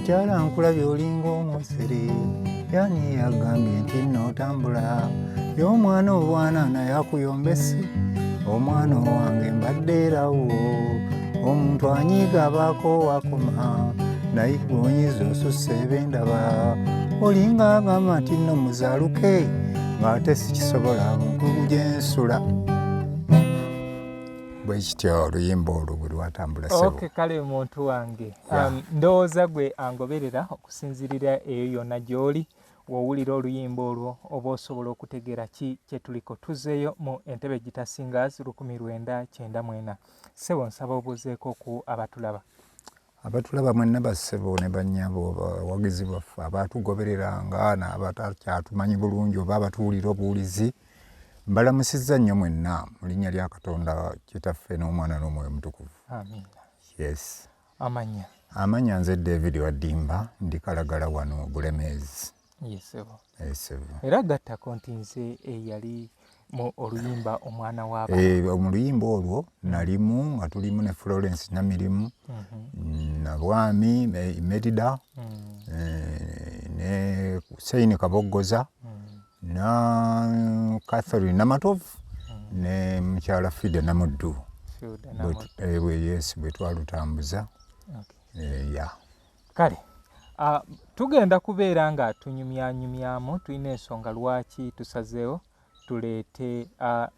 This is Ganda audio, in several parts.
mukyala nkulabye olinga omusere yani yagambye nti n'otambula y'omwana obwana naye akuyombese omwana wange mbadde erawo omuntu anyiiga abaako wakoma naye gwonyiza osussa ebendaba olinga agamba nti nno muzaaluke ng'ate sikisobola mukugu gyensula bwe kityo oluyimba olwo bwe lwatambula sebo. Okay, kale muntu wange ndowooza gwe angoberera okusinzirira eyo yonna gy'oli wowulira oluyimba olwo oba osobola okutegeera ki kye tuliko. Tuzzeeyo mu Entebbe Digital Singers 1994. Ssebo nsaba obuuzeeko ku abatulaba. Abatulaba mwenna bassebo ne bannyabo abawagizi baffe abaatugobereranga n'abatakyatumanyi bulungi oba abatuwulira obuwulizi, mbalamusizza nnyo mwenna mu linnya lya Katonda Kitaffe n'Omwana n'Omwoyo Mutukuvu. Amiina. Yes. Amanya nze David Wadimba ndi Kalagala wano Bulemeezi. Yesebo. Yesebo. Era gattako nti nze eyali mu oluyimba omwana w'abantu. Mu luyimba olwo nalimu nga tulimu ne Florence Namirimu na Bwami Medida ne Hussein Kabogoza na Catherine Namatovu ne mukyala Fide Namuddu. Yes, bwe twalutambuza. Kale tugenda kubeera nga tunyumyanyumyamu, tulina ensonga lwaki tusazeewo tuleete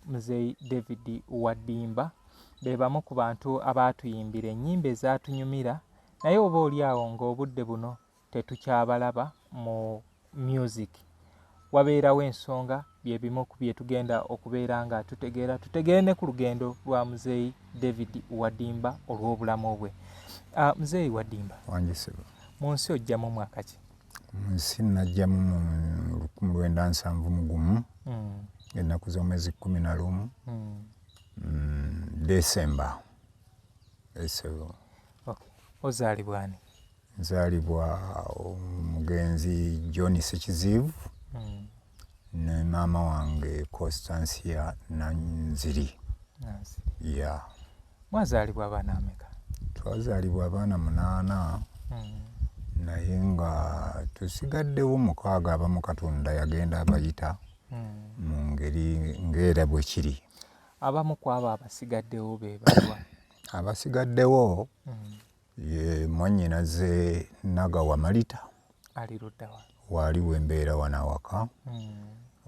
Muzeeyi David Wadimba. Be bamu ku bantu abaatuyimbira ennyimba ezatunyumira, naye oba oli awo ng'obudde buno tetukyabalaba mu music. Wabeerawo ensonga bye bimu ku bye tugenda okubeera nga tutegeere ne ku lugendo lwa Muzeeyi David Wadimba olw'obulamu bwe. Muzeeyi Wadimba, wanjisibwa mu nsi ojjamu mwaka ki? Mu nsi najjamu mu 1971 ennaku z'omwezi 11 Desemba. Okay. Ozaalibwa ani? Nzaalibwa omugenzi John Sekizivu ne maama wange Constancia Nanziri. Yeah. Mwazaalibwa abaana ameka? Twazaalibwa abaana 8 naye nga tusigaddewo 6 abamu Katonda yagenda abayita mu ngeri ng'era bwe kiri. Abamu ku abo abasigaddewo be balwa? Abasigaddewo ye mwannyinaze Nagawa Malita. Ali ludda wa? Waliwo embeera wano awaka.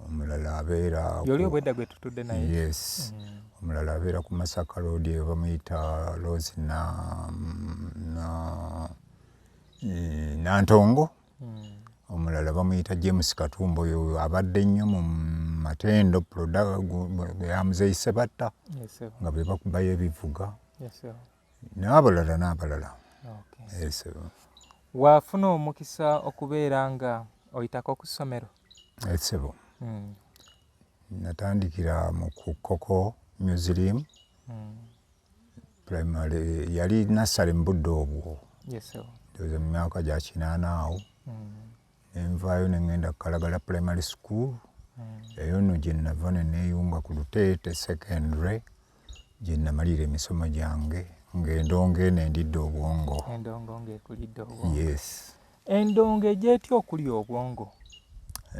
Omulala abeera yoli obwedda gwe tutudde naye? Yes. Omulala abeera ku Masaka Road bamuyita Rose Nantongo. Omulala bamuyita James Katumbo, oyo abadde nnyo mu Matendo ya Muzeeyi Sebatta nga be bakubayo ebivuga n'abalala. Wafuna omukisa okubeera nga oyitako ku ssomero? Sebo. Natandikira mu Koko Museum primary, yali nasale mu budde obwo. Ndoza mu myaka gya 80 awo. Envaayo ne ngenda Kalagala Primary School. Eyo nno gye nava ne neeyunga ku Luteete Secondary gye namalira emisomo gyange ng'endongo eno endidde obwongo. Endongo ng'ekulidde obwongo? Yes. Endongo egy'etya okulya obwongo?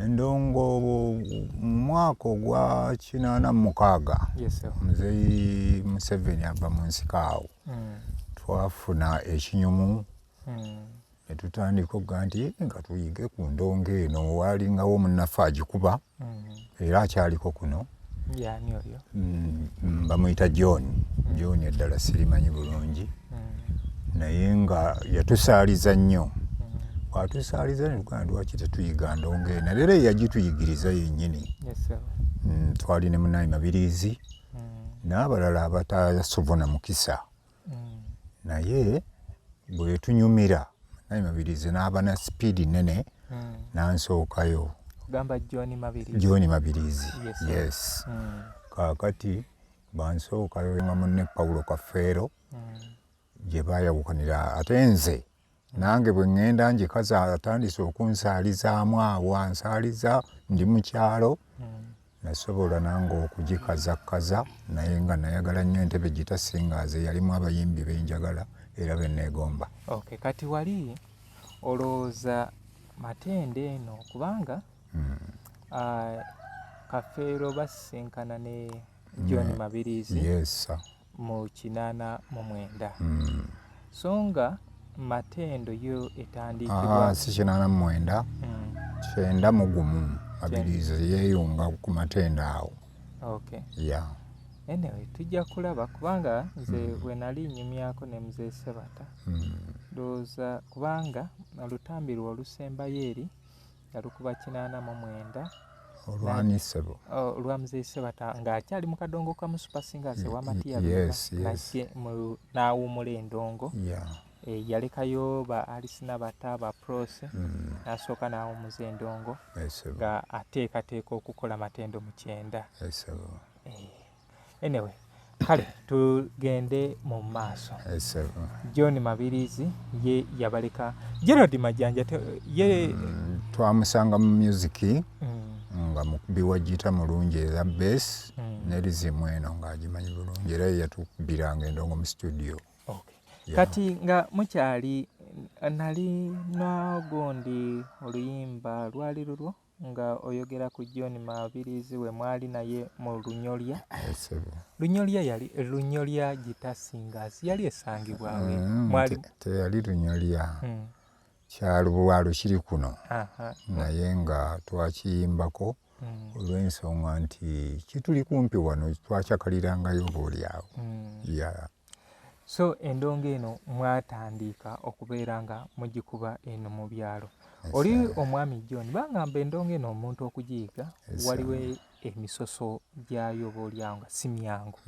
Endongo mu mwaka ogwa 86 Muzeeyi Museveni ava mu nsiko awo. Twafuna ekinyumu ne tutandika okuga nti nga tuyige ku ndongo eno. Waalingawo munnaffe agikuba era akyaliko kuno. Y'ani oyo? Bamuyita John eddala sirimanyi bulungi naye nga yatusaaliza nnyo. Watusaaliza ne tugaa lwaki tetuyiga ndongo eno. Era yagituyigiriza yennyini. Twali ne Munayi Mabirizi n'abalala abatasobona mukisa. Naye bwe tunyumira Munayi Mabirizi n'aba na sipiidi nnene n'ansookayo. Gamba John Mabirizi. Yes. Kaakati bansookayo nga munne Paulo Kafeero gye baayawukanira. Ate nze nange bwe ŋŋenda njikaza atandise okunsaalizaamu awo ansaaliza ndi mu kyalo. Nasobola nange okugikazakaza naye nga nayagala nnyo Entebbe Digital Singers, yalimu abayimbi benjagala era benneegomba. Okay, kati wali olowooza Matende eno kubanga Kafeero basisinkana ne John Mabirizi mu 89 so nga Matendo yo etandikibwa si 89 91 Mabirizi yeeyunga ku Matendo awo. Okay. Yeah. Anyway, tujja kulaba kubanga nze bwe nali nyumyako ne Mzee Sebata ndowooza kubanga olutambiro olusembayo eri yalukuba 89 olwa Mzee Sebata ng'akyali mu kadongo ka Super Singers wa Matiya n'awummula endongo. Yalekayo ba Alice Nabata ba Prose n'asooka n'awummuza endongo nga ateekateeka okukola Matendo mu 9. Anyway, kale tugende mu maaso. John Mabirizi ye yabaleka. Gerald Majanja ye twamusanga mu music nga mukubi wa gita mulungi era bass ne rhythm eno ng'agimanyi bulungi era yatukubiranga endongo mu studio. Kati nga mukyali nali nagondi oluyimba lwali lulwo nga oyogera ku John Mabirizi we mwali naye mu Lunyolya. Lunyolya Gita Singers yali esangibwawe mwali teyali Lunyolya kyalubwalo kiri kuno naye nga twakiyimbako olw'ensonga nti kituli kumpi wano twakyakalirangayo oboolyawo. So endongo eno mwatandika okubeera nga mugikuba eno mu byalo. Oli omwami John bangamba endongo eno omuntu okugiyiga waliwo emisoso gyayo oboolyawo nga si myangu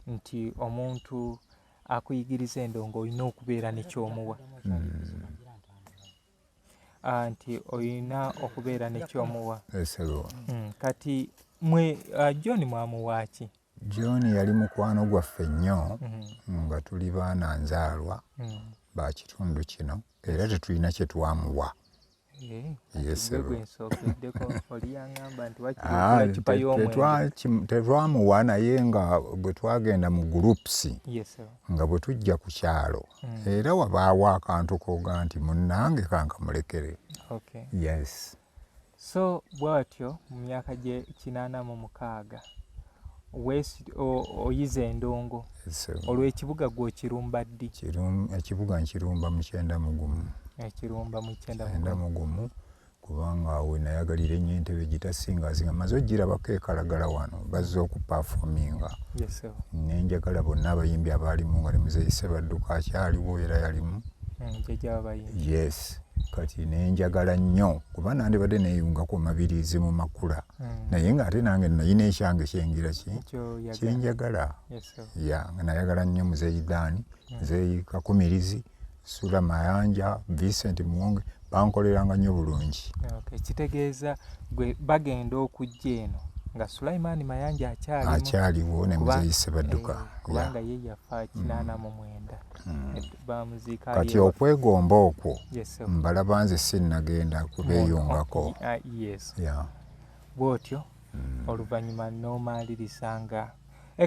nti omuntu akuyigiriza endongo olina okubeera nekyomuwa nti olina okubeera nekyomuwa. Kati mwe John mwamuwaaki? John yali mukwano gwaffe nnyo nga tuli baana nzaalwa ba kitundu kino era tetulina kye twamuwa. Tetwamuwa naye nga bwe twagenda mu groups nga bwe tujja ku kyalo era wabaawo akantu koga nti munnange kankamulekere. So bwatyo mu myaka gye 86 oyize endongo olw'ekibuga gw'okirumba ddi? Ekibuga nkirumba mu 91. Ekirumba mu 91 kubanga we nayagalira ennyo Entebbe Gita Singers nga maze ogirabako ekalagala wano bazze okupafominga. Nenjagala bonna abayimbi abaalimu nga ne Mzee Sebadduka akyaliwo era yalimu. Kati nenjagala nnyo kuba nandibadde neeyungako Mabirizi mu makula naye ng'ate nange nalina ekyange kyengira kyenjagala. Nga nayagala nnyo Mzee Idani, Mzee Kakumirizi, Sula Mayanja, Vincent Muwonge bankoleranga nnyo bulungi. Kitegeeza gwe bagenda okujja eno nga Sulaiman Mayanja akyaliwo ne Mzee Sebadduka kubanga ye yafa 89. Kati okwegomba okwo mbalaba nze sinnagenda kubeeyungako. Bwotyo oluvannyuma n'omalirisanga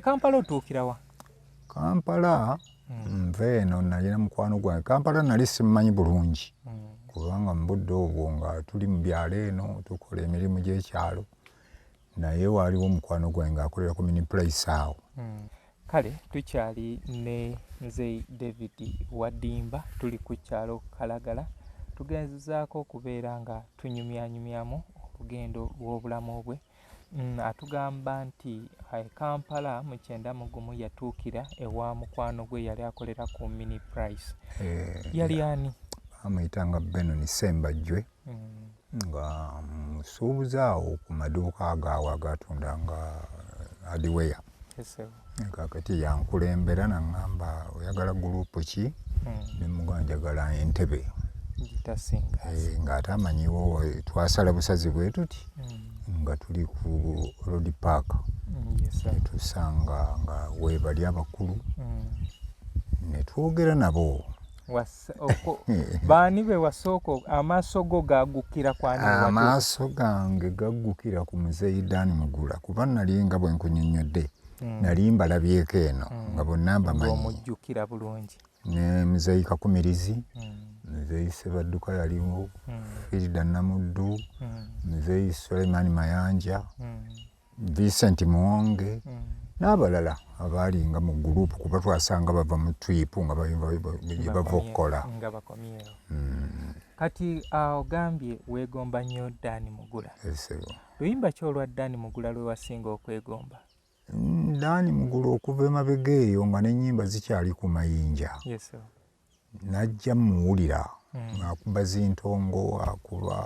Kampala otuukira wa? Kampala nve eno nalina mukwano gwange. Kampala nali simmanyi bulungi kubanga mu budde obwo nga tuli mu byalo eno tukola emirimu gy'ekyalo naye waaliwo mukwano gwange akolera ku mini place awo. Kale tukyali ne Mzee David Wadimba tuli ku kyalo Kalagala tugezaako okubeera nga tunyumyanyumyamu olugendo lw'obulamu bwe. Atugamba nti Kampala mu 91 yatuukira ewa mukwano gwe yali akolera ku mini price. Yali ani? Bamuyitanga Benon Sembajjwe nga musuubuzi awo ku maduuka agaawo agatundanga hardware. Kakati yankulembera n'aŋŋamba oyagala gurupu ki? Ne mugamba njagala Entebbe Gita Singers. Ng'ate amanyiwo twasala busazi bwe tuti nga tuli ku Road Park ne tusanga nga weebali abakulu ne twogera nabo. Baani be wasooka amaaso go gaggukira kwani? Amaaso gange gaggukira ku Mzee Idani Mugula kuba nali nga bwe nkunnyonnyodde nali mbalabyeko eno nga bonna mbamanyi. Omujjukira bulungi. Ne Mzee Kakumirizi, Mzee Sebadduka yaliwo, Frida Namuddu, Mzee Suleiman Mayanja, Vincent Muwonge n'abalala abalinga mu gurupu kuba twasanga bava mu twipu nga bava okukola. Kati ogambye weegomba nnyo Dani Mugula. Luyimba ki olwa Dani Mugula lwe wasinga okwegomba? Dani Mugula okuva emabega eyo nga n'ennyimba zikyali ku mayinja. Najja muwulira akuba zintongo, akuba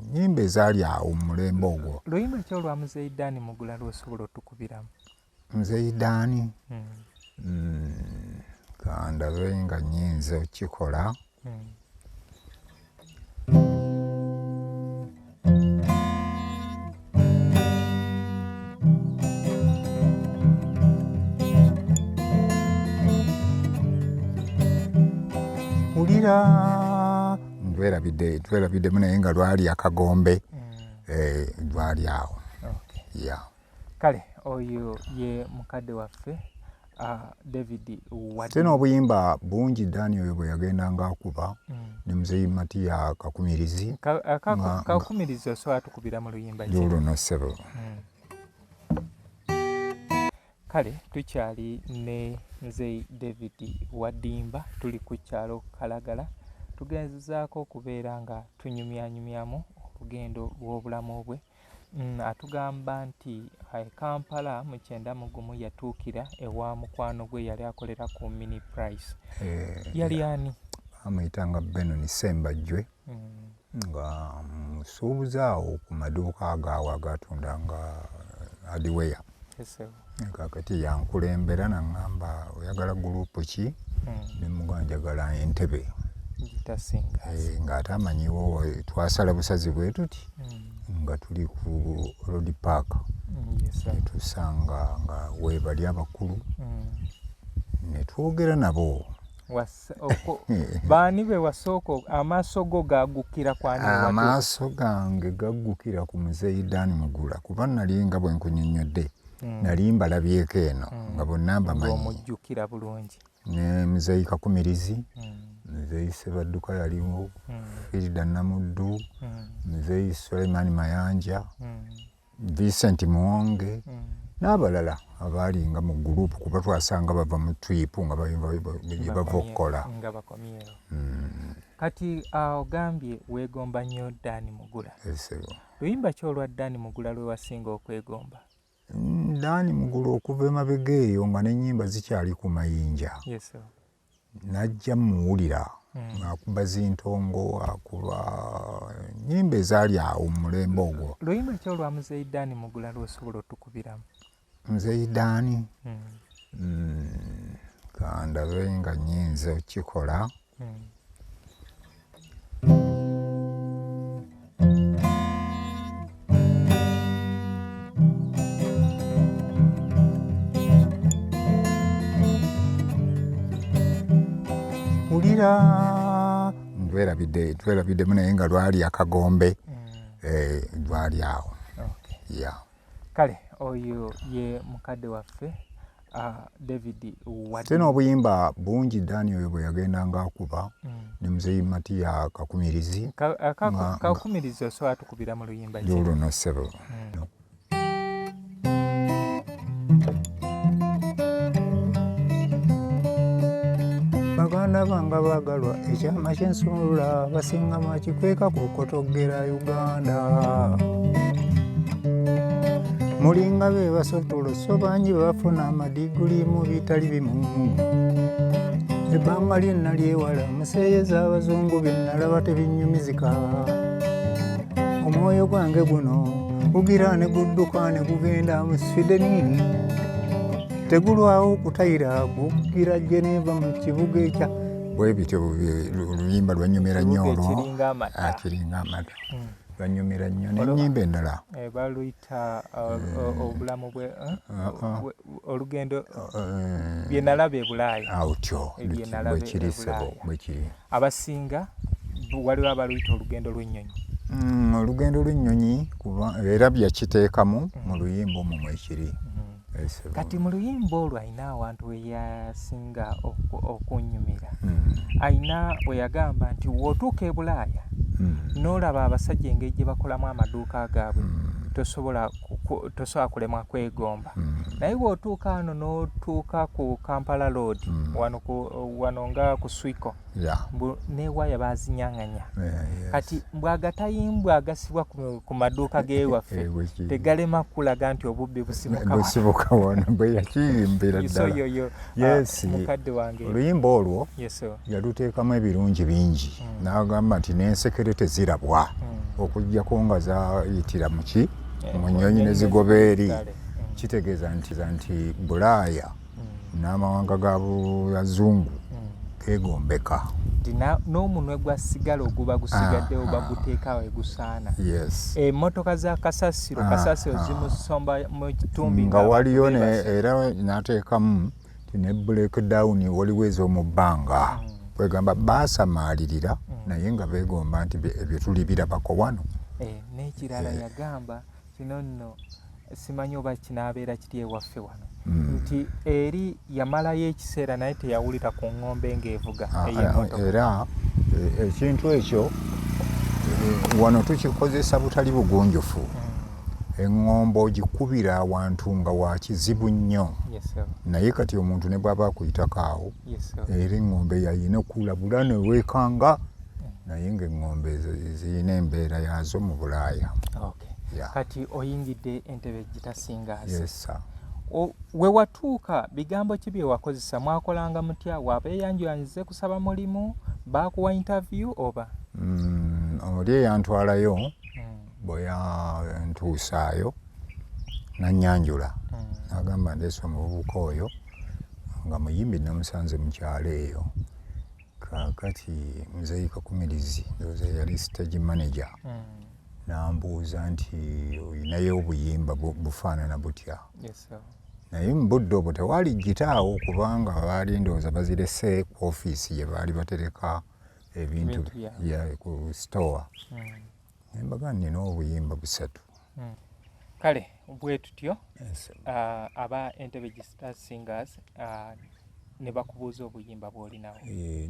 nnyimba ezaali awo mu mulembe ogwo. Luyimba ki olwa Muzeeyi Dani Mugula lw'osobola otukubiramu? Muzeeyi Dani kandabe nga nnyinza okikola. Ulira twerabidde naye nga lwali akagombe lwali awo. Kale oyo ye mukadde waffe David Wadimba. Tena obuyimba bungi Dani oyo bwe yagendanga akuba ne Muzeeyi Matiya Kakumirizi. Kakumirizi osobola tukubira mu luyimba ki? Luno ssebo. Kale tukyali ne Muzeeyi David Wadimba, tuli ku kyalo Kalagala, tugezaako okubeera nga tunyumyanyumyamu olugendo lw'obulamu bwe. Atugamba nti Kampala mu 91 yatuukira ewa mukwano gwe yali akolera ku Mini Price. Yali ani? Amuyitanga Benon Sembajjwe nga musuubuzi awo ku maduuka agaawo agatundanga hardware. Kakati yankulembera n'aŋŋamba oyagala gurupu ki? Ne mugamba njagala Entebbe. Ng'ate amanyiwo twasala busazi bwe tuti nga tuli ku Road Park. Tusanga nga weebali abakulu ne twogera nabo. Baani be wasooka amaaso go gaggukira kwani? Amaaso gange gaggukira ku Muzeeyi Dani Mugula kuba nali nga bwe nkunnyonnyodde. Nali mbalabyeko eno nga bonna mbamanyi. Omujjukira bulungi. Ne Muzeeyi Kakumirizi, Muzeeyi Sebadduka yaliwo, Frida Namuddu, Muzeeyi Suleiman Mayanja, Vincent Muwonge n'abalala abalinga mu gurupu kuba twasanga bava mu twipu nga bava okukola. Kati ogambye weegomba nnyo Dani Mugula. Luyimba ki olwa Dani Mugula lwe wasinga okwegomba? Dani Mugula okuva emabega eyo nga n'ennyimba zikyali ku mayinja. Najja muwulira akuba zintongo, akuba nnyimba ezaali awo mu mulembe ogwo. Luyimba ki olwa Muzeeyi Dani Mugula lw'osobola otukubiramu? Muzeeyi Dani kandabe nga nnyinza okikola. Ulira twerabiddemu naye nga lwali akagombe lwali awo. Kale oyo ye mukadde waffe David Wadimba. Tena obuyimba bungi Dani oyo bwe yagendanga akuba ne Muzeeyi Matiya Kakumirizi. Kakumirizi osobola tukubira mu luyimba ki? Luno ssebo. Baganda bange baagalwa ekyama ky'ensumulula basinga makikweka kukotoggera Uganda. Mulinga be basotola so bangi bafuna amadiguli mu bitali bimu. Ebbanga lyonna lyewala museeyeza abazungu bye nalaba tebinnyumizika. Omwoyo gwange guno gugira ne gudduka ne gugenda mu Swideni. Tegulwawo okutayira gugira Geneva mu kibuga ekya. Bwe bityo oluyimba lwanyumira nnyo olwo. Kiringa amata. Lwanyumira nnyo n'ennyimba endala. Baluyita obulamu bwe olugendo bye nalaba e Bulaaya. Awutyo bwe kiri ssebo bwe kiri. Abasinga waliwo abaluyita olugendo lw'ennyonyi. Olugendo lw'ennyonyi kuba era byakiteekamu mu luyimba omwo mwekiri. kati mu luyimba olwo alina awantu we yasinga okunyumira. Alina bwe yagamba nti w'otuuka e Bulaaya n'olaba abasajja engeri gye bakolamu amaduuka gaabwe tosobola kulemwa kwegomba, naye bw'otuuka wano n'otuuka ku Kampala Road wano nga ku Swiko n'ewaya bazinyaŋŋanya. Kati bw'agatayimbwa agasibwa ku maduuka g'ewaffe tegalema kulaga nti obubbi busibuka wano bwe yakiyimbira ddala. mukadde wange oluyimba olwo yaluteekamu ebirungi bingi n'agamba nti n'ensekere tezirabwa okuggyako nga zayitira mu nnyonyi ne zigoba eri. Kitegeeza nti Bulaaya n'amawanga ga Bazungu keegombeka. N'omunwe gwa sigala oguba gusigaddewo baguteeka we gusaana. Emmotoka za kasasiro zimusomba mu kitumbi nga waliyo era n'ateekamu ne breakdown waliwo ez'omu bbanga kwegamba baasamaalirira naye nga beegomba nti ebyo tuli birabako wano. N'ekirala yagamba kino nno simanyi oba kinaabeera kiri ewaffe wano nti eri yamalayo ekiseera naye teyawulira ku ŋŋombe ng'evuga ey'emmotoka. Era ekintu ekyo wano tukikozesa butali bugunjufu. Eŋŋombe ogikubira awantu nga wa kizibu nnyo naye kati omuntu ne bw'aba akuyitako awo era eŋŋombe yalina okulabula neweekanga naye ng'eŋŋombe zirina embeera yaazo mu Bulaaya. Kati oyingidde Entebbe Digital Singers. We watuuka bigambo ki bye wakozesa? Mwakolanga mutya? Wabeeyanjuyanyize kusaba mulimu? Baakuwa interview oba? Oli eyantwalayo bwe yantuusaayo n'annyanjula n'agamba ndeese omuvubuka oyo nga muyimbi namusanze mu kyalo eyo. Kaakati Muzeeyi Kakumirizi ndowooza yali stage manager n'ambuuza nti olinayo obuyimba bufaanana butya? Naye mu budde obwo tewaali gitaawo kubanga baali ndowooza bazirese ku ofiisi gye baali batereka ebintu ku store. Embaga nina obuyimba 3. Kale bwe tutyo aba Entebbe Digital Singers ne bakubuuza obuyimba bw'olinawo?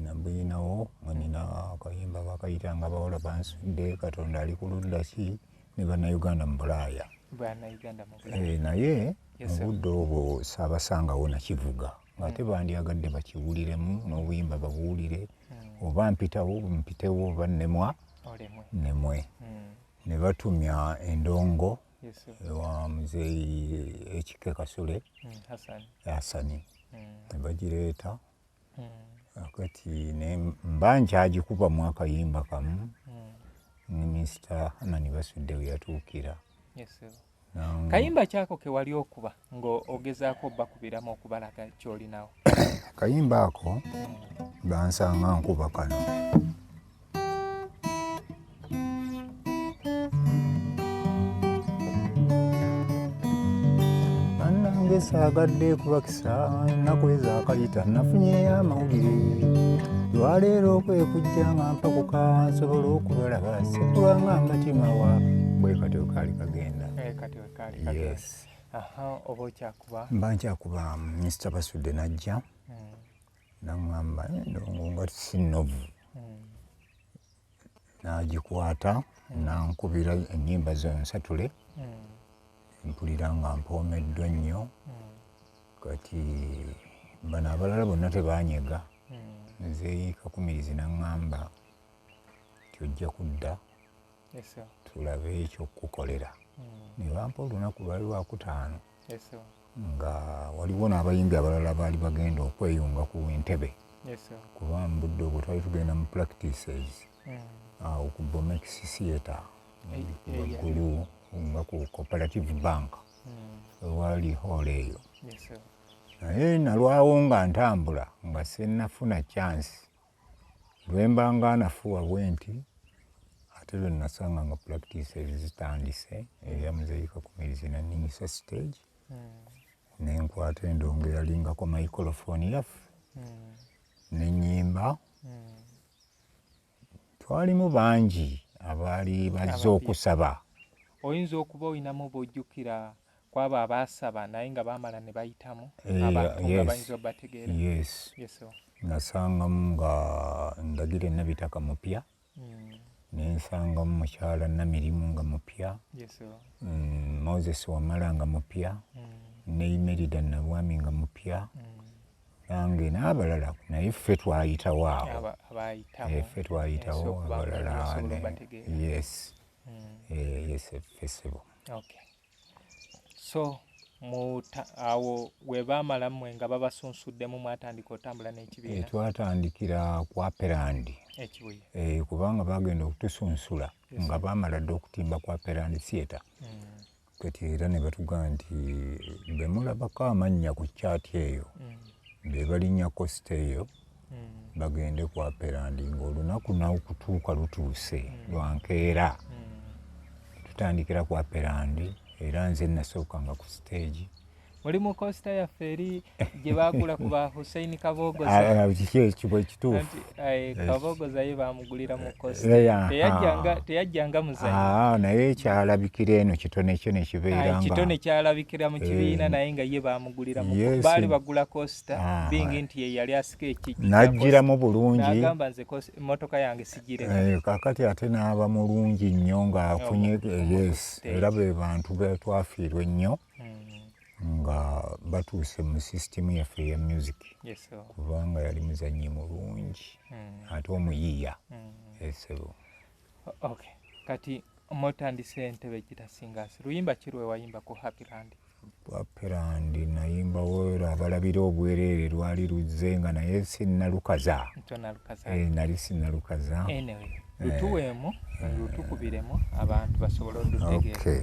Nabuyinawo nga nina akayimba bakayitanga Bawala Bansudde, Katonda ali ku ludda ki, ne Bannayuganda mu Bulaaya. Naye mu budde obwo saabasangawo nakivuga ng'ate bandyagadde bakiwuliremu n'obuyimba babuwulire oba mpitewo oba nemwe. Ne batumya endongo ewa Muzeeyi Ekike Kasule Hasani ne bagireeta akati mba nkyagikubamu akayimba kamu Minisita Anani Basudde we yatuukira. Kayimba kyako ke wali okuba ng'ogezaako bakubiramu okubalaga ky'olinawo? Kayimba ako bansanga nkuba kano. Bannange saagadde kubakisa ennaku ezaakayita nafunyeyo amawulire lwaleero okwekujja nga mpakuka nsobola okubalaba sekulwanga mbatima wa bwe katyo kaali kagenda. Oba okyakuba? Mba nkyakuba Minisita Basudde n'ajja n'aŋŋamba endongo nga sinnovu n'agikwata n'ankubira ennyimba zonsatule mpulira nga mpoomeddwa nnyo. Kati bano abalala bonna tebaanyega. Muzeeyi Kakumirizi n'aŋŋamba nti ojja kudda tulabe eky'okukolera. Ne bampa olunaku lwali lwa 5 nga waliwo n'abayimbi abalala baali bagenda okweyunga ku Entebbe kuba mu budde obwo twali tugenda mu practices awo ku Bomex Theatre waggulu nga ku Cooperative Bank ewali hall eyo. Naye nalwawo nga ntambula nga sennafuna chance lwe mbanga nafuwa bwenti ate lwe nasanga nga practices zitandise eya Muzeeyi Kakumirizi nanningisa stage nenkwata endongo eyalingako microphone yaffe nennyimba. Twalimu bangi abaali bazze okusaba. Oyinza okuba olinamu bw'ojjukira kwabo abaasaba naye nga baamala ne bayitamu abantu nga bayinza obategeera. Yes. Nasangamu nga Ndagira Nabitaka mupya, nensangamu mukyala Namirimu nga mupya, Moses Wamala nga mupya, ne Imerida Nabwami nga mupya, nange n'abalala naye ffe twayitawo awo. Ffe twayitawo abalala. Yes. Yes, festival. Okay. So awo we baamala mmwe nga babasunsuddemu mwatandika otambula n'ekibiina? Twatandikira ku Aperandi. Ekibuye. Kubanga bagenda okutusunsula nga baamala dde okutimba ku Aperandi theatre. Kati era ne batugamba nti be mulabako amannya ku kyati eyo be balinnya kosita eyo bagende ku Aperandi, ng'olunaku nawo kutuuka lutuuse lwankeera tutandikira ku Aperandi. Era nze nasookanga ku stage. Mulimu kosita yaffe eri gye baagula ku ba Hussein Kabogoza. Kiki ekituufu. Kabogoza ye baamugulira mu kosita. Teyajjanga muzanyi. Naye ekyalabikira eno kitone kyo ne kibeera nga. Kitone kyalabikira mu kibiina naye nga ye baamugulira mu kosita. Baali bagula kosita bingi nti ye yali asika ekijja. N'ajjiramu bulungi. N'agamba nze emmotoka yange sigiremu. Kaakati ate n'aba mulungi nnyo ng'afunye. Yes. Era be bantu be twafiirwa ennyo nga batuuse mu sisitimu yaffe eya music. Kubanga yali muzannyi mulungi ate omuyiiya. Okay. Kati motandise Entebbe Gita Singers. Luyimba ki lwe wayimba ku Happyland? Happyland nayimbawo abalabira obwereere lwali luzze nga naye sinnalukaza. Nali sinnalukaza. Anyway, lutuweemu lutukubiremu abantu basobole odutegeera. Okay.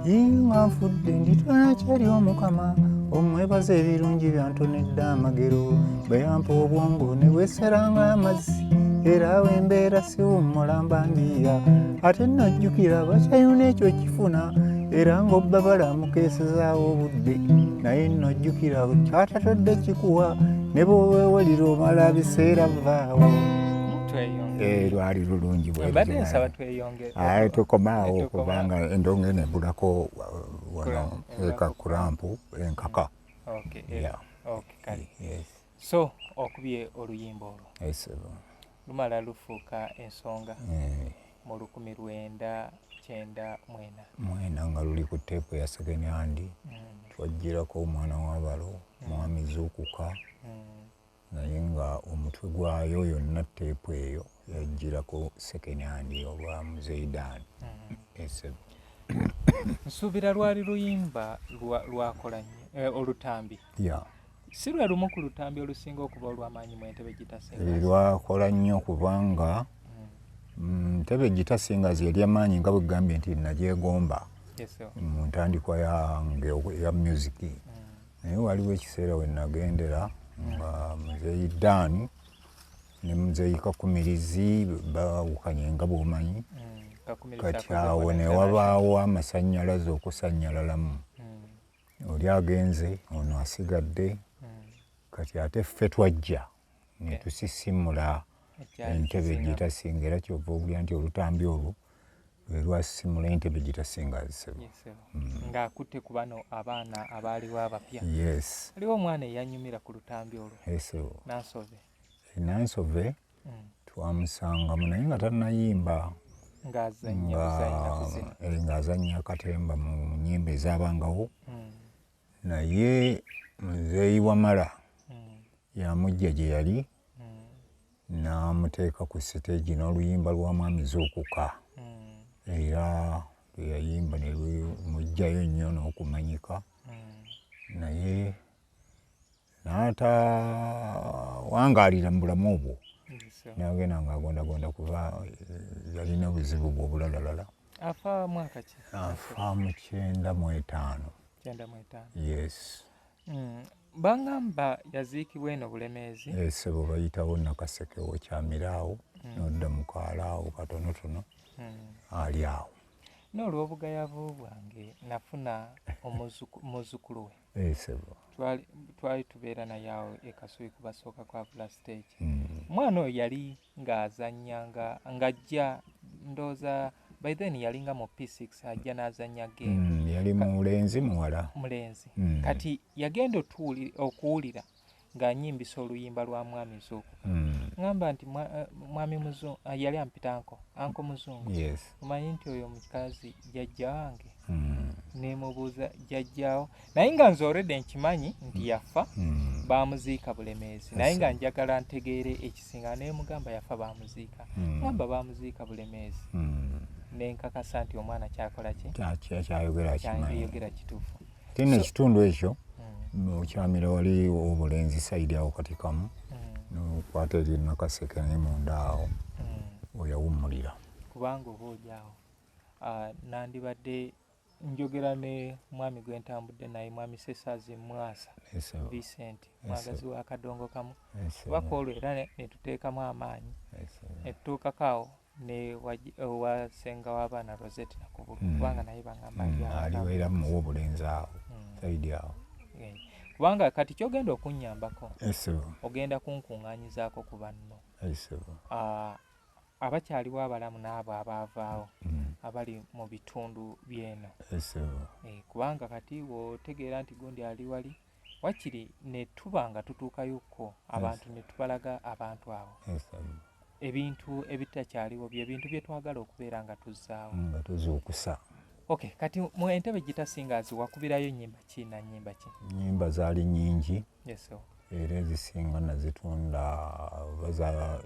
Yinga nfudde nditwala kyali Omukama omwebaza ebirungi byantonedde amagero bwe yampa obwongo ne bweseranga amazzi era wembeera siwummula mbanjiya ate najjukira bakyayuna ekyo kifuna era ng'obba balamukeesezaawo obudde naye nojjukira kyatatodde kikuwa ne bw'oweewalira omala biseera vaawo. Lwali lulungi bwe tukomaawo kubanga endongo eno ebulako wano eka kurampu enkaka. So okubye oluyimba olwo lumala lufuuka ensonga mu 1994 nga luli ku teepu ya second hand. Twajjirako Omwana w'Abalo, Mwami Zuukuka, naye nga omutwe gwayo yonna teepu eyo yajjirako second hand oba Muzeidan. Nsuubira lwali luyimba lwakola nnyo olutambi. Si lwe lumu ku lutambi olusinga okuba olw'amaanyi mu Entebbe Gita Singers? Lwakola nnyo kubanga Entebbe Gita Singers yali amaanyi nga bwe gambye nti nagyegomba mu ntandikwa yange ya music. Naye waliwo ekiseera we nagendera nga Muzeidan ne Muzeyi Kakumirizi bawukanye nga bw'omanyi. Kati awo ne wabaawo amasannyalaze okusannyalalamu. Oli agenze ono asigadde. Kati ate ffe twajja ne tusisimula Entebbe Gita Singers. Era kyova owulira nti olutambi olwo lwe lwasisimula Entebbe Gita Singers. Ng'akutte ku bano abaana abaaliwo abapya. Yes. Waliwo omwana eyanyumira ku lutambi olwo. Nansove. Nansove twamusangamu naye nga tannayimba. Ng'azannya akatemba mu nnyimba ezaabangawo. Naye Muzeeyi Wamala yamujja gye yali n'amuteeka ku siteegi n'oluyimba lwa Mwami Zuukuka. Era yayimba ne lumujjayo nnyo n'okumanyika. Naye n'atawangaalira mu bulamu obwo. N'agenda ng'agondagonda kuba yalina obuzibu bwe obulalalala. Afa mwaka ki? Afa mu 95. Yes. Bangamba yaziikibwa eno Bulemeezi. Sebo bayitawo Nakaseke Kyamiraawo n'odda mu Kaalaawo katonotono ali awo. N'olw'obugayavu bwange nafuna omuzukulu we. Sebo. Twali tubeera naye awo e Kasubi ku basooka kwa Bula Stage. omwana oyo yali ng'azannya ng'ajja ndowooza by then yali nga mu P6 ajja n'azannya game. Yali mulenzi muwala. Mulenzi. Kati yagenda okuwulira ng'annyimbisa oluyimba lwa Mwami Zuuku. Ngamba nti Mwami Muzungu yali ampita anko Muzungu. Yes. Omanyi nti oyo mukazi jjajja wange. Nemubuuza jjajjaawo naye nga nze already nkimanyi nti yafa baamuziika Bulemeezi naye nga njagala ntegeere ekisinga naye mugamba yafa baamuziika. Ngamba baamuziika Bulemeezi. Nenkakasa nti omwana kyakola ki? Kyayogera kituufu. Tino ekitundu ekyo mukyamira wali obulenzi saidi awo kati kamu nokwata eri Nakaseke ne munda awo oyawummulira. Kubanga oba ojaawo nandibadde njogera ne mwami gwe ntambudde naye mwami Sesaazi Mwasa Vincent mwagazi wa Kadongo kamu bakoolwa era ne tuteekamu amaanyi ne tutuukako awo ne wasenga w'abaana Rosette Nakubulu kubanga naye bangamba aliwo era muwa obulenzi awo saidi awo. Kubanga kati kyogenda okunnyambako ogenda kunkuŋŋaanyizaako ku banno abakyaliwo abalamu n'abo abaavaawo abali mu bitundu byeno. Kubanga kati wotegeera nti gundi ali wali wakiri ne tuba nga tutuukayokko abantu ne tubalaga abantu abo ebintu ebitakyaliwo bye bintu bye twagala okubeera nga tuzzaawo nga tuzuukusa. Okay, kati mu Entebbe Digital Singers wakubirayo nnyimba ki na nnyimba ki? Nnyimba zaali nnyingi. Yes. Era ezisinga nazitunda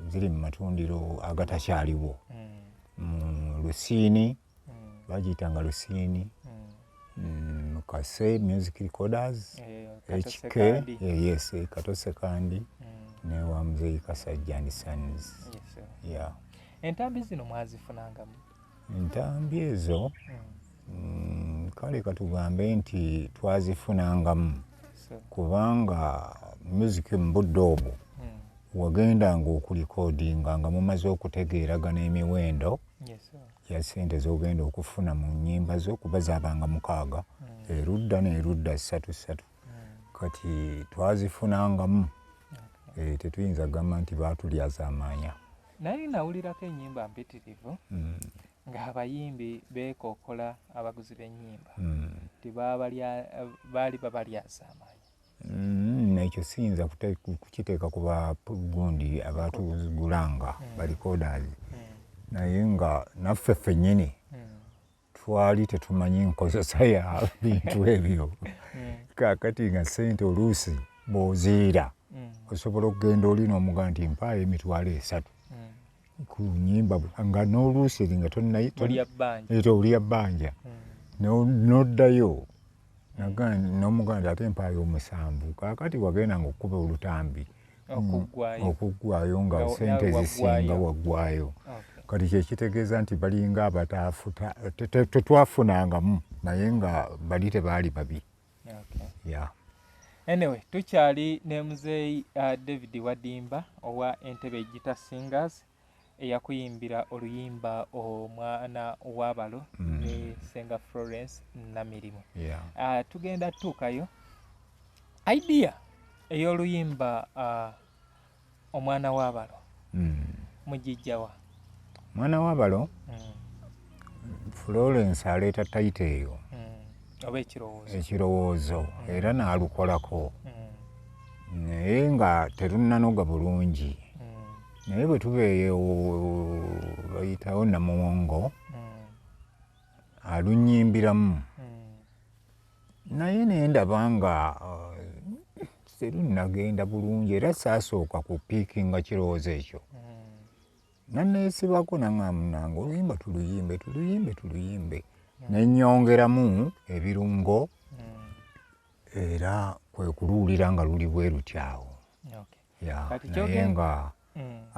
ziri mu matundiro agatakyaliwo. Lusiini bagiyitanga Lusiini, Kase Music Recorders, HK, yes, Katose Kandi ne wa Muzeeyi Kasajja and Sons. Yeah. Entambi zino mwazifunangamu? Entambi ezo kale katugambe nti twazifunangamu kubanga music mu budde obwo wagendanga okulikodinga nga mumaze okutegeeragana emiwendo ya ssente z'ogenda okufuna mu nnyimba zo kuba zaabanga 6 erudda n'erudda 3 kati twazifunangamu tetuyinza gamba nti baatulyaza amaanya. Naye nawulirako ennyimba mpitirivu ng'abayimbi beekookola abaguzi b'ennyimba baali babalyaza amaanyi. Ekyo siyinza kukiteeka ku bagundi abaatugulanga barikooders naye nga naffe ffennyini twali tetumanyi nkozesa ya bintu ebyo. Kaakati nga ssente oluusi bw'oziira osobola okugenda oli n'omugaa nti mpaayo emitwalo 3 ku nnyimba nga n'oluusi nga olya bbanja n'oddayo n'omuganda ate mpaayo 7. Kaakati wagenda nga okkuba olutambi okuggwayo nga ssente zisinga waggwayo. Kati kyekitegeeza nti balinga abataafuta tetwafunangamu naye nga bali tebaali babi. Anyway, tukyali ne Muzeeyi David Wadimba owa Entebbe Digital Singers eyakuyimbira oluyimba Omwana w'Abalo ne Senga Florence Namirimu. Tugenda tuukayo idea ey'oluyimba Omwana w'Abalo mugijjawa? Omwana w'Abalo Florence aleeta tayita eyo oba ekirowoozo era n'alukolako naye nga terunnanoga bulungi naye bwe tubeeyo bayitawo Namuwongo alunnyimbiramu naye ne ndaba nga terunnagenda bulungi era saasooka ku piikinga kirowoozo ekyo nanneesibako nange oluyimba tuluyimbe nennyongeramu ebirungo era kwe kuluwulira nga luli bwe lutyawo. Naye nga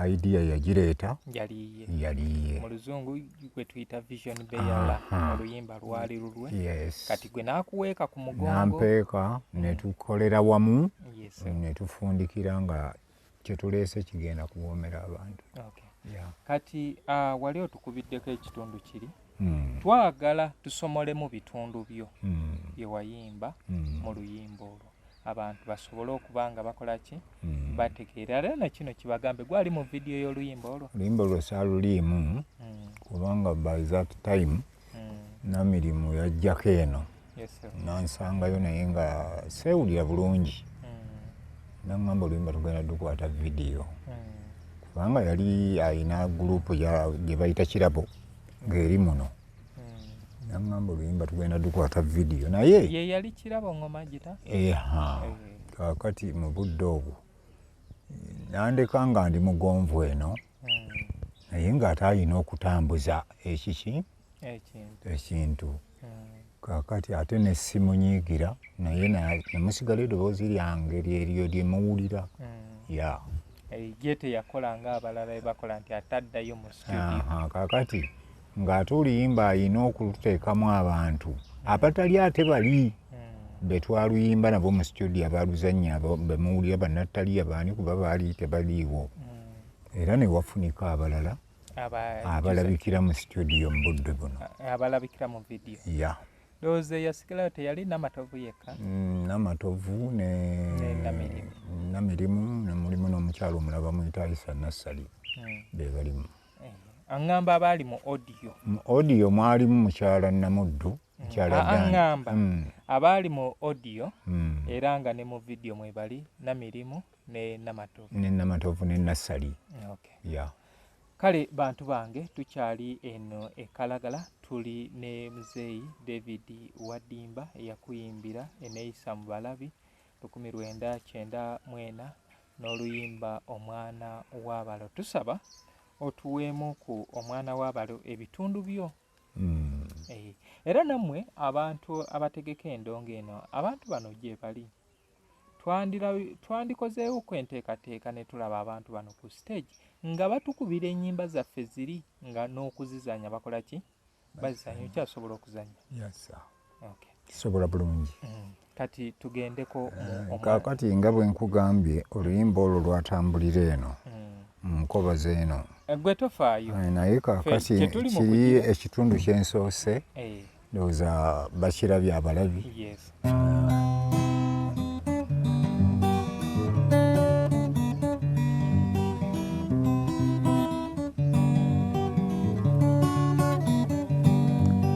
idea yagireeta yaliye mu luzungu gwe tuyita vision beyala oluyimba lwali lulwe kati gwe n'akuweeka ku mugongo nampeeka ne tukolera wamu ne tufundikira nga kyetuleese kigenda kuwoomera abantu. Kati wali otukubiddeko ekitundu kiri twagala tusomolemu bitundu byo bye wayimba mu luyimba olwo abantu basobole okuba nga bakola ki bategeera. Era na kino kibagambe gwali mu vidiyo y'oluyimba olwo? Oluyimba olwo saaluliimu kubanga by that time Namirimu yajjako eno nansangayo naye nga seewulira bulungi. Naŋŋamba oluyimba tugenda tukwata vidiyo kubanga yali ayina gurupu gye bayita Kirabo ng'eri muno. Naŋŋamba oluyimba tugenda tukwata vidiyo naye ye yali Kirabo ngoma gita kaakati mu budde obwo nandeka nga ndi mugonvu eno naye ng'ate alina okutambuza ekintu kaakati ate ne simunyiigira naye namusigala eddoboozi lyange lyeryo lye muwulira. ye teyakola ng'abalala bakola nti ataddayo mu studio. Kaakati ng'ate oluyimba alina okuluteekamu abantu abatali ate bali be twaluyimba nabo mu studio abaluzannya bemuwulira bannataliya baani kuba baali tebaliiwo. Era ne wafunika abalala abalabikira mu studio mu budde buno. Abalabikira mu vidiyo. Ndowooza eyasigalayo teyali Namatovu yekka? Namatovu ne Namirimu ne mulimu n'omukyalo omulala bamuyita Aisa Nassali be balimu. Aŋŋamba abaali mu audio. Mu audio mwalimu mukyala Namuddu. Aŋŋamba abaali mu audio era nga ne mu vidiyo mwe bali Namirimu ne Namatovu. Ne Namatovu ne Nassali. Kale bantu bange tukyali eno e Kalagala tuli ne Muzeeyi David Wadimba eyakuyimbira eneeyisa mu balabi 1994 n'oluyimba Omwana w'Abalo. Tusaba otuweemu ku Omwana w'Abalo ebitundu byo. Era nammwe abantu abategeka endongo eno abantu bano gye bali twandikozeewo ku enteekateeka ne tulaba abantu bano ku stage nga batukubira ennyimba zaffe ziri nga n'okuzizanya bakola ki bazizanya. Okyasobola okuzanya? Kisobola bulungi. Kati tugendeko kaakati nga bwe nkugambye oluyimba olwo lwatambulira eno mu nkoba z'eno gwe tofaayo naye kaakati kiri ekitundu kyensoose ndowooza bakirabye abalabi.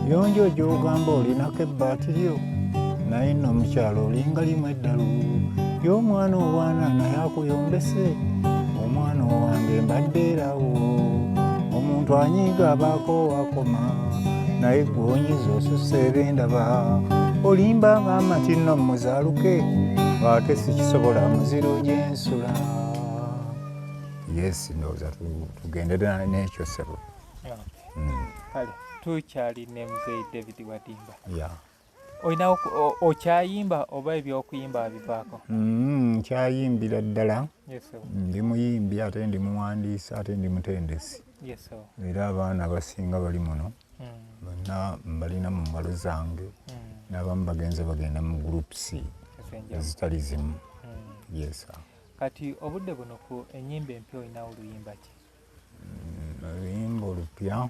Yonjo gy'ogamba olinako ebbaati lyo naye nno omukyalo olinga limu eddalu y'omwana obwana naye akuyombese omwana owange mbadde erawo omuntu anyiiga abaako wakoma naye gw'onyiza osussa ebendaba olimba ng'amati nno muzaaluke ate sikisobola muziro gy'ensula. Ndowooza tugendera n'ekyo ssebo. Kale tukyali ne Muzeeyi David Wadimba. Olina okyayimba oba ebyokuyimba bivaako? Nkyayimbira ddala. Ndi muyimbi ate ndi muwandiisi ate ndi mutendesi. Era abaana abasinga bali muno bonna mbalina mu ngalo zange n'abamu bagenda mu groups ezitali zimu. Kati obudde buno ku ennyimba empya olina oluyimba ki? Oluyimba olupya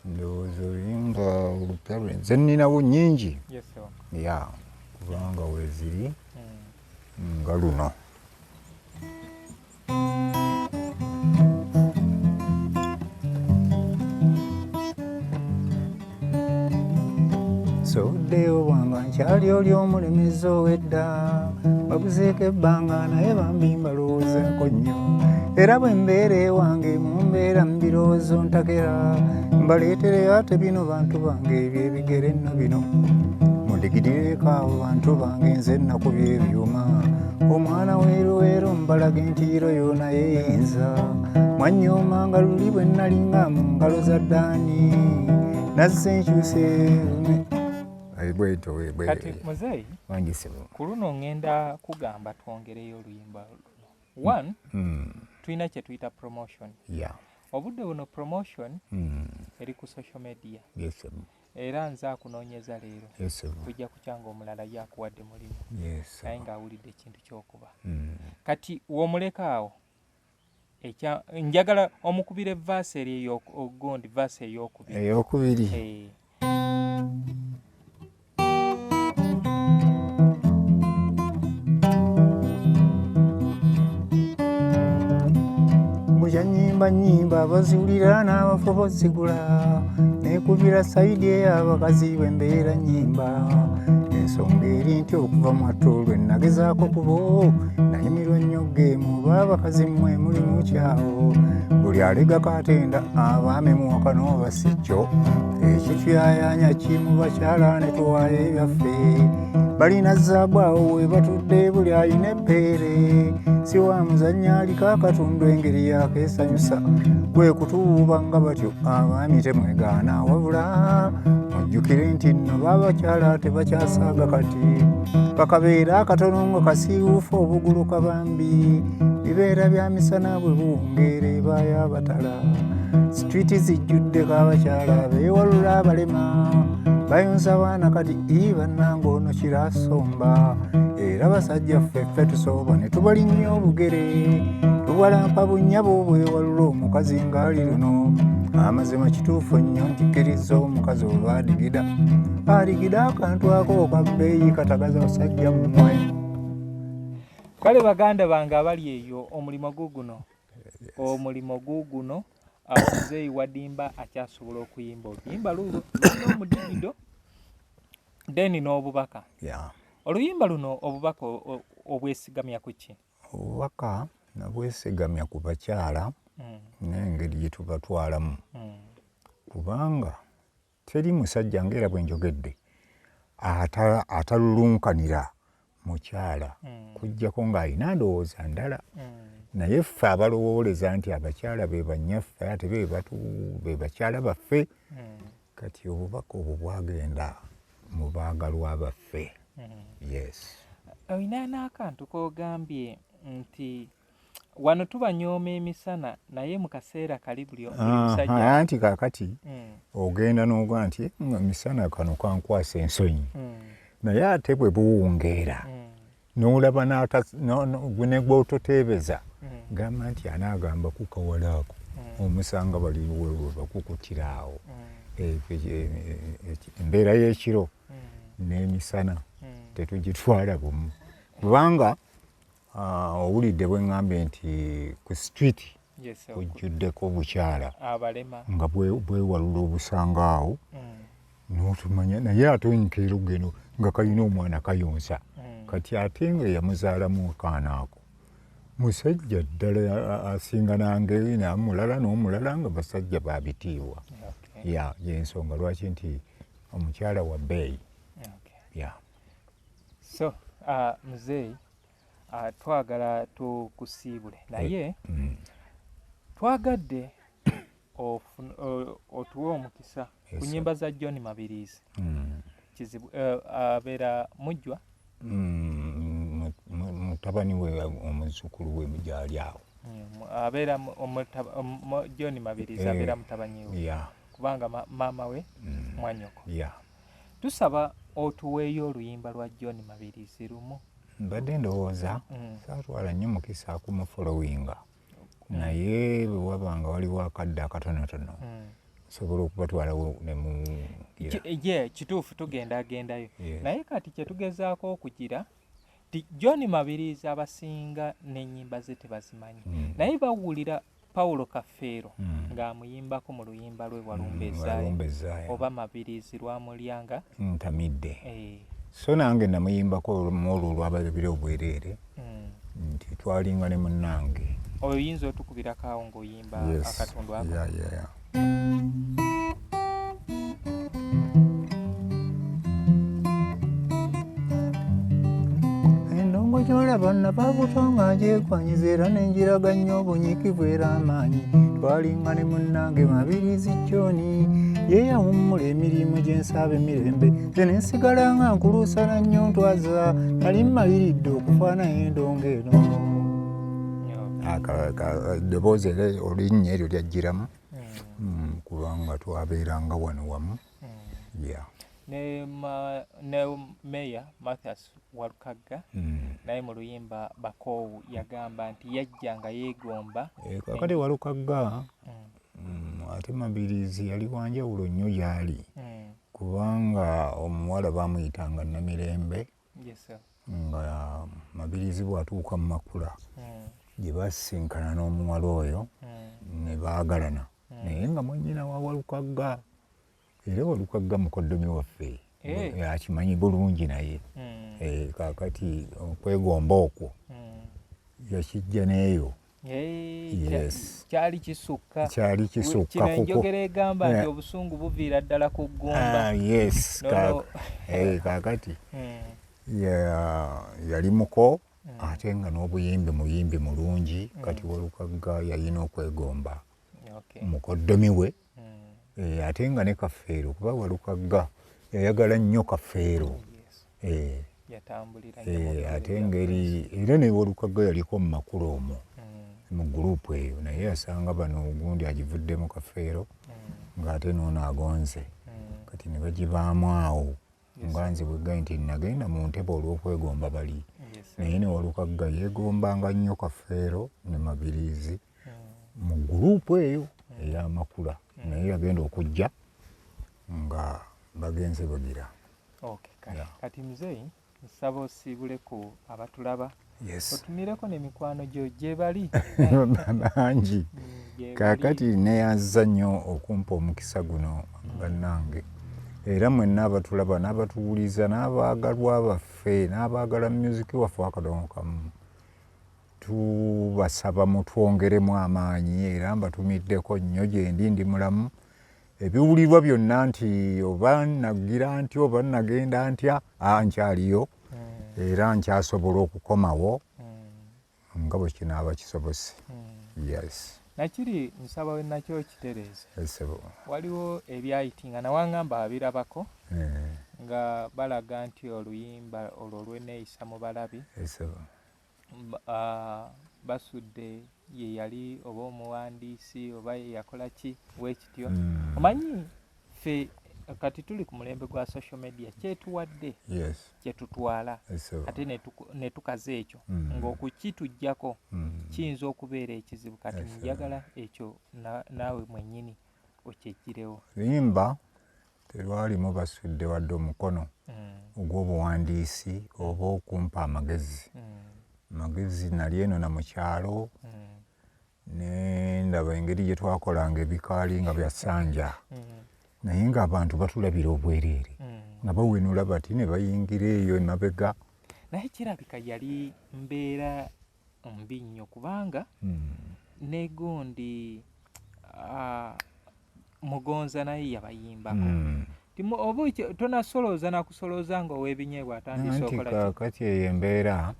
ndowooza oluyimba olupya nze nninawo nnyingi kubanga weeziri nga luno. Sowuddeyo bwanga nkyali oli omulemezi ow'edda babuzeeko ebbanga naye bambi mbalowoozaako nnyo era bwe mbeera ewange mu mbeera mu birowoozo ntakera mbaleetereyo ate bino bantu bange ebyebigere nno bino mundigirireko awo bantu bange nze nnakubya ebyuma omwana weeroweero mbalage entiiro yoona yeeyinza mwanyooma nga luli bwe nalinga mu ngalo za ddaani nazze nkyuse Kati Muzeeyi ku luno ŋŋenda kugamba twongereyo oluyimba luno. Tulina kye tuyita promotion. Obudde buno promotion eri ku social media. Era nze akunoonyeza leero kujja kukyanga omulala yakuwadde mulimu naye ng'awulidde ekintu ky'okuba. Kati w'omuleka awo njagala omukubira evvaasi eri ogundi vaasi ey'okubiri. bayimba nnyimba baziwulira n'abafo bozigula nekubira sayidi ey'abakazi bwembeera nnyimba ensonga eri nti okuva mu atolwe nagezaako kubo nayimirwa nnyo geemu baabakazi mmwe muli mu kyawo buli alega katenda abaami muwaka n'oba si kyo ekituyayanya kimu bakyala ne tuwaayo ebyaffe balina zaabu awo we batudde buli ayina ebbeere si wa muzannya aliko akatundu engeri yakeesanyusa kwe kutuuba nga batyo abaami temwegaana wabula mujjukire nti nno baabakyala tebakyasaaga kati bakabeera akatono nga kasiiwuufu obugulu kabambi bibeera bya misana bwe buwungeera ebaayo abatala sitwiti zijjuddeko abakyala beewalula abalema bayonsa abaana kati bannanga ono kirasomba era basajja ffeffe tusooba ne tubalinnya olugere tubalampa bunnyabo bwewalula omukazi ng'ali luno amazima kituufu nnyo nkikkiriza omukazi oba adigida akantu ako kabbeeyi katagaza basajja mmwe kale baganda bange abali eyo omulimu guguno Muzeeyi Wadimba akyasobola okuyimba oluyimba luno n'omudigido deni n'obubaka oluyimba luno obubaka obwesigamya ku ki? Obubaka nabwesigamya ku bakyala n'engeri gye tubatwalamu kubanga teri musajja ng'era bwe njogedde atalulunkanira mukyala kujjako ng'alina ndowooza ndala naye ffe abalowooleza nti abakyala be bannyaffe ate be bakyala baffe kati obubaka obwo bwagenda mu baagalwa baffe. Yes. Olina n'akantu k'ogambye nti wano tubanyooma emisana naye mu kaseera kali buli musajja anti kaakati ogenda n'oga nti emisana kano kankwasa ensonyi naye ate bwe buwungeera n'olaba ne gw'ototeebeza gamba nti anaagamba kukawala ako omusanga bali wewe bakukutira awo embeera y'ekiro n'emisana tetugitwala bumu kubanga owulidde bwe ŋŋambye nti ku street kujjuddeko bukyala nga bwewalula obusanga awo n'otumanya naye ate onkeera ogeno nga kalina omwana kayonsa kati ate nga yamuzaalamu akaana ako musajja ddala asinga nange namulala n'omulala nga basajja babitiibwa yensonga lwaki nti omukyala wa bbeeyi. So Muzeeyi twagala tukusiibule naye twagadde otuwe omukisa ku nnyimba za John Mabirizi kizibu abeera mujjwa mutabani we omuzzukulu we gyali awo abeera John Mabirizi abeera mutabani we kubanga maama we mwanyoko tusaba otuweeyo oluyimba lwa John Mabirizi lumu. Mbadde ndowooza saatwala nnyo mukisa akumufolowinga naye bwe wabanga waliwo akadde akatonotono nsobola okubatwalawo ne mu kituufu tugendagendayo naye kati kye tugezaako okugira ti John Mabirizi abasinga n'ennyimba ze tebazimanyi naye bawulira Paulo Kafeero ng'amuyimbako mu luyimba lwe Walumbezaayo oba Mabirizi lwamulyanga ntamidde so nange namuyimbako olwo olwababira obwereere nti twalinga ne munnange. Oyinza otukubirako awo ng'oyimba akatundu ako? Endongo gy'olaba nababutonga gyekwanyiza era n'enjiraga nnyo obunyiikivu era amaanyi twalinga ne munnange Mabirizi John ye yawummula emirimu gy'ensaba emirembe nze ne nsigala nga nkuluusana nnyo ntwaza nali mmaliridde okufaanayo endongo eno. Eddoboozi olinnya eryo lyajjiramu kubanga twabeeranga wano wamu. ne Meya Mathias Walukagga naye mu luyimba Bakoowu yagamba nti yajjanga yeegomba kakati Walukagga ate Mabirizi yali wanjawulo nnyo gyali kubanga omuwala baamuyitanga Namirembe nga Mabirizi bw'atuuka mu Makula gye basinkana n'omuwala oyo ne baagalana naye nga mwennyina wa Walukagga era Walukagga mukoddomi waffe akimanyi bulungi naye kaakati okwegomba okwo yakijja n'eyo kyali kisukka kino enjogera egamba nti obusungu buviira ddala ku ggumba kaakati yali muko ate nga n'obuyimbi muyimbi mulungi kati Walukagga yalina okwegomba mukoddomi we ate nga ne Kafeero kuba Walukagga yayagala nnyo Kafeero ate ngeri era ne Walukagga yaliko mu makulu omwo mu gurupu eyo naye yasanga bano ogundi agivuddemu Kafeero ng'ate n'ono agonze kati ne bagibaamu awo nga nze bwe gai nti nagenda mu ntebe olw'okwegomba bali naye ne Walukagga yeegombanga nnyo Kafeero ne Mabirizi mu gurupu eyo ey'amakula naye yagenda okujja nga bagenze bagira. Kati muzeeyi nsaba osiibuleko abatulaba otumireko n'emikwano gyo gye bali bangi kaakati neyanziza nnyo okumpa omukisa guno bannange era mwenna abatulaba n'abatuwuliza n'abaagalwa baffe n'abaagala musiki waffe akadongo kamu tubasaba mutwongeremu amaanyi era mbatumiddeko nnyo gye ndi mulamu ebiwulirwa byonna nti oba nagira ntya oba nagenda ntya nkyaliyo era nkyasobola okukomawo nga bwe kinaaba kisobose. Nakiri nsaba we nakyo kitereeze waliwo ebyayitinga nawaŋŋamba abirabako nga balaga nti oluyimba olwo lweneeyisa mu balabi basudde ye yali oba omuwandiisi oba ye yakola ki bwekityo omanyi ffe kati tuli ku mulembe gwa social media kyetuwadde kyetutwala ate ne tukaza ekyo ng'okukitujjako kiyinza okubeera ekizibu kati njagala ekyo naawe mwennyini okyekirewo. Luyimba terwalimu basudde wadde omukono ogw'obuwandiisi oba okumpa amagezi nali eno na mu kyalo ne ndaba engeri gye twakolanga ebikaali nga bya ssanja naye ng'abantu batulabira obwereere nga bawenula bati ne bayingira eyo emabega. Naye kirabika yali mbeera mbi nnyo kubanga ne gundi Mugonza naye yabayimbako oba tonasolooza nakusolooza nga ow'ebinyeebwa atandise okola kaakati eyo embeera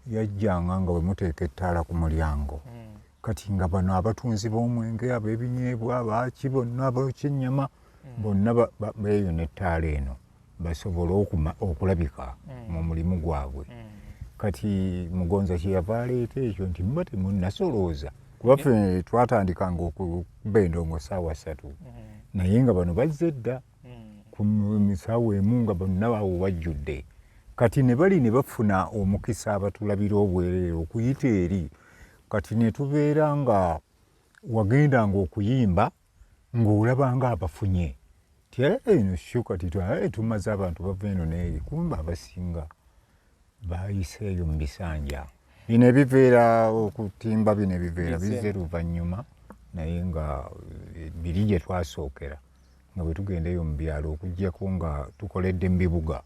yajjanga nga bwe muteeka ettaala ku mulyango kati nga bano abatunzi b'omwenge ab'ebinyeebwa abaaki bonna ab'ekyennyama bonna beeyo n'ettaala eno basobole okulabika mu mulimu gwabwe. Kati Mugonza kyeyava aleeta ekyo nti muba temunnasolooza kuba ffe twatandikanga okuba endongo ssaawa 3 naye nga bano bazze dda ku misaawa emu nga bonna awo bajjudde kati ne bali ne bafuna omukisa abatulabira obwereere okuyita eri kati ne tubeera nga wagendanga okuyimba ng'olabanga abafunye ti eno syo kati tumaze abantu bava eno n'eri kumba abasinga baayiseeyo mu bisanja. Bino ebiveera okutimba bino ebiveera bizze luvannyuma naye nga biri gye twasookera nga bwe tugendeyo mu byalo okuggyako nga tukoledde mu bibuga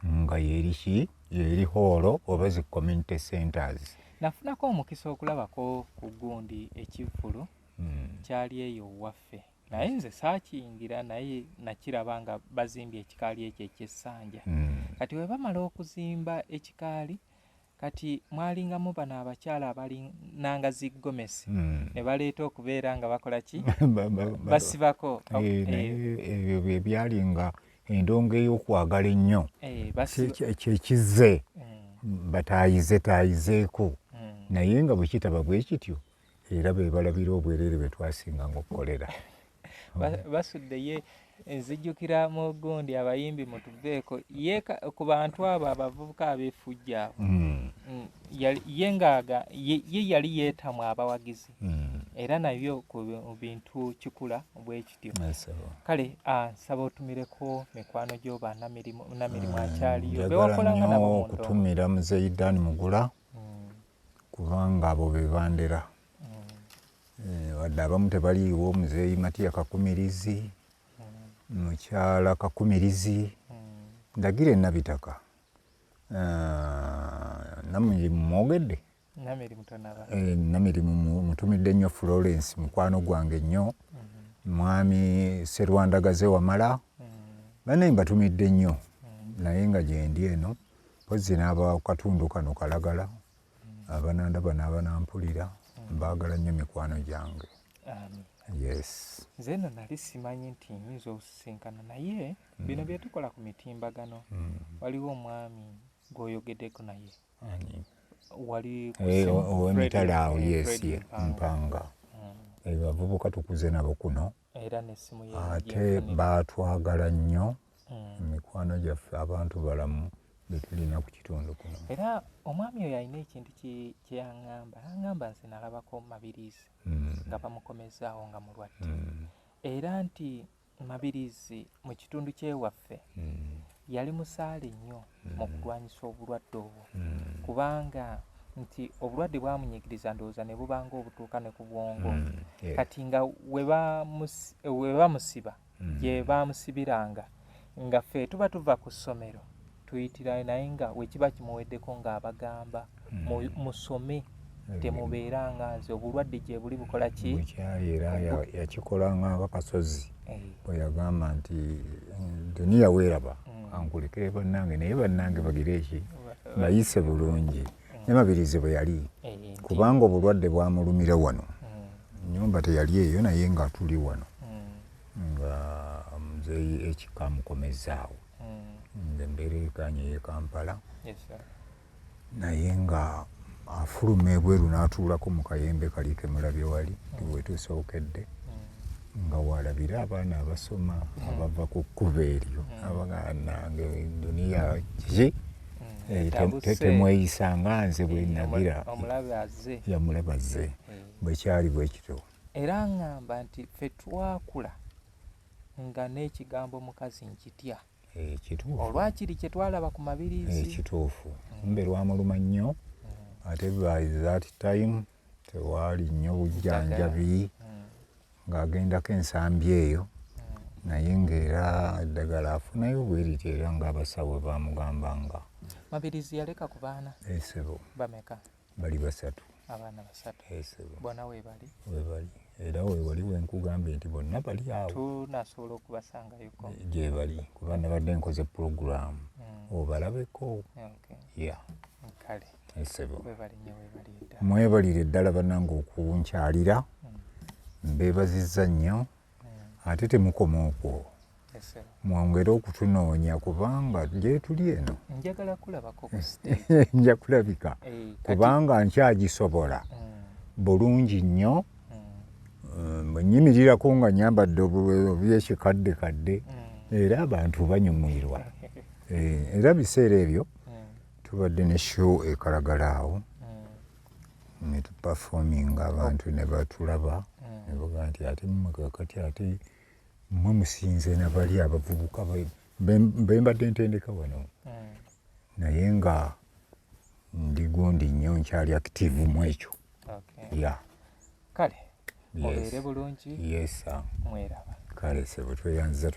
nga yeri hoolo oba zi community centers. Nafunako omukisa okulabako ku gundi ekivvulu kyali eyo waffe naye nze saakiyingira naye nakiraba nga bazimbye ekikaali ekyo eky'essanja kati we bamala okuzimba ekikaali kati mwalingamu bano abakyala abalinanga ziggomesi ne baleeta okubeera nga bakola ki basibako ebyo bye byalinga endongo ey'okwagala ennyo kyekizze bataayizeeko naye nga bwe kitaba bwe kityo era be balabira obwereere bwe twasinganga okukolera. Basudde ye nzijjukira mu gundi abayimbi mutuveeko ye ku bantu abo abavubuka abeefujja ye yali yeetamwa abawagizi era nabyo ku bintu kikula bwe kityo. Kale nsaba otumireko mikwano gy'oba namirimu akyaliyo bewakolanga nabo mu ndongo. Okutumira Muzeeyi Dan Mugula kubanga abo be bandera wadde abamu tebaliiwo, muzeeyi Matiya Kakumirizi, mukyala Kakumirizi, Ndagira Nabitaka, Namirimu mwogedde? Namirimu mutumidde nnyo Florence mukwano gwange nnyo, mwami Serwandagaze Wamala, banne mbatumidde nnyo, naye nga gyendi eno pozzi n'aba katundu kano Kalagala, abanandaba n'abanampulira, mbaagala nnyo mikwano gyange. Yes. Nze nno nali simanyi nti nyinza okusisinkana naye bino bye tukola ku mitimbagano waliwo omwami gw'oyogeddeko naye wali ow'emitala yes Mpanga abavubuka tukuze nabo kuno era n'essimu ye ate baatwagala nnyo mikwano gyaffe abantu balamu betulina ku kitundu kuno. Era omwami oyo alina ekintu kye yaŋŋamba nze nalabako Mabirizi nga bamukomezaawo nga mulwadde era nti Mabirizi mu kitundu kyewaffe yali musaale nnyo mu kulwanyisa obulwadde obwo kubanga nti obulwadde bwamunyigiriza ndowooza ne bubanga obutuuka ne ku bwongo kati nga we bamusiba gye bamusibiranga nga ffe tuba tuva ku ssomero tuyitira naye nga wekiba kimuweddeko ng'abagamba musome temubeeranga nze obulwadde gye buli bukola ki bukyayera yakikolanga nk'akasozi bwe yagamba nti duniya weeraba ankulekere bannange naye bannange bagire eki bayise bulungi ne Mabirizi bwe yali kubanga obulwadde bwamulumira wano nnyumba teyali eyo naye nga tuli wano nga muzeeyi ekikamukomezaawo embeera ekanye ye Kampala naye nga afuluma ebweru n'atuulako mu kayembe kali kemulabye wali we tusookedde nga walabira abaana abasoma abava ku kkuba eryo abagannange duniya kiki temweyisanga nze bwe nagira yamulaba azze bwe kyali bwe kito. Era ngamba nti ffe twakula nga n'ekigambo mukazi nkitya olwakiri kye twalaba ku Mabirizi kituufu mbe lwamuluma nnyo ate by that time tewaali nnyo bujjanjabi ng'agendako ensambi eyo naye ng'era eddagala afunayo bweriti era ng'abasawo bamugambanga. Mabirizi yaleka ku baana esebo bameka? Bali 3. Abaana 3 esebo bonna weebali era weewali wenkugambye nti bonna bali awo tunasobola okubasangayo gye bali kuba nabadde nkoze puroguramu obalabeko kale esebo weebali nnyo weebali edda mwebalire ddala bannange okunkyalira mbeebazizza nnyo ate temukoma okwo mwongere okutunoonya kubanga gye tuli eno njagala kulabako ku stage nja kulabika kubanga nkyagisobola bulungi nnyo bwe nnyimirirako nga nyambadde obyekikaddekadde era abantu banyumirwa era biseera ebyo tubadde ne show ekalagala awo ne tupafominga abantu ne batulaba ne bagaa nti ate kakati ate mmwe musinze nabali abavubuka be mbadde ntendeka wano naye nga ndi gundi nnyo nkyali active mu ekyo kale mubeere bulungi mweraba kale sebo tweyanziza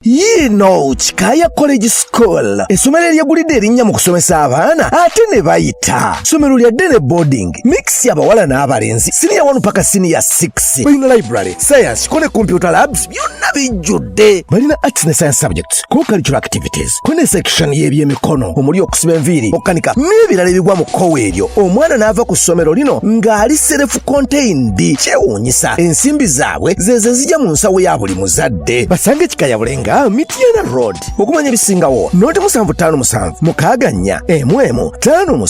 yino Kikaya College School essomero eryegulidde erinnya mu kusomesa abaana ate ne bayita ssomero lya ddene boarding mix y'abawala n'abalenzi senior 1 paka senior 6 balina library science ko ne computer labs byonna bijjudde balina arts ne science subjects co-curricular activities ko ne section y'ebyemikono omuli okusiba enviiri okukanika n'ebirala ebigwa mu kkowe eryo omwana n'ava ku ssomero lino ng'ali self contained kyewuunyisa ensimbi zaabwe ze zijja mu nsawo ya buli muzadde basange Kikaya Bulenga Mityana Road okumanya ebisingawo noti 757 mukaaga 4 mm 5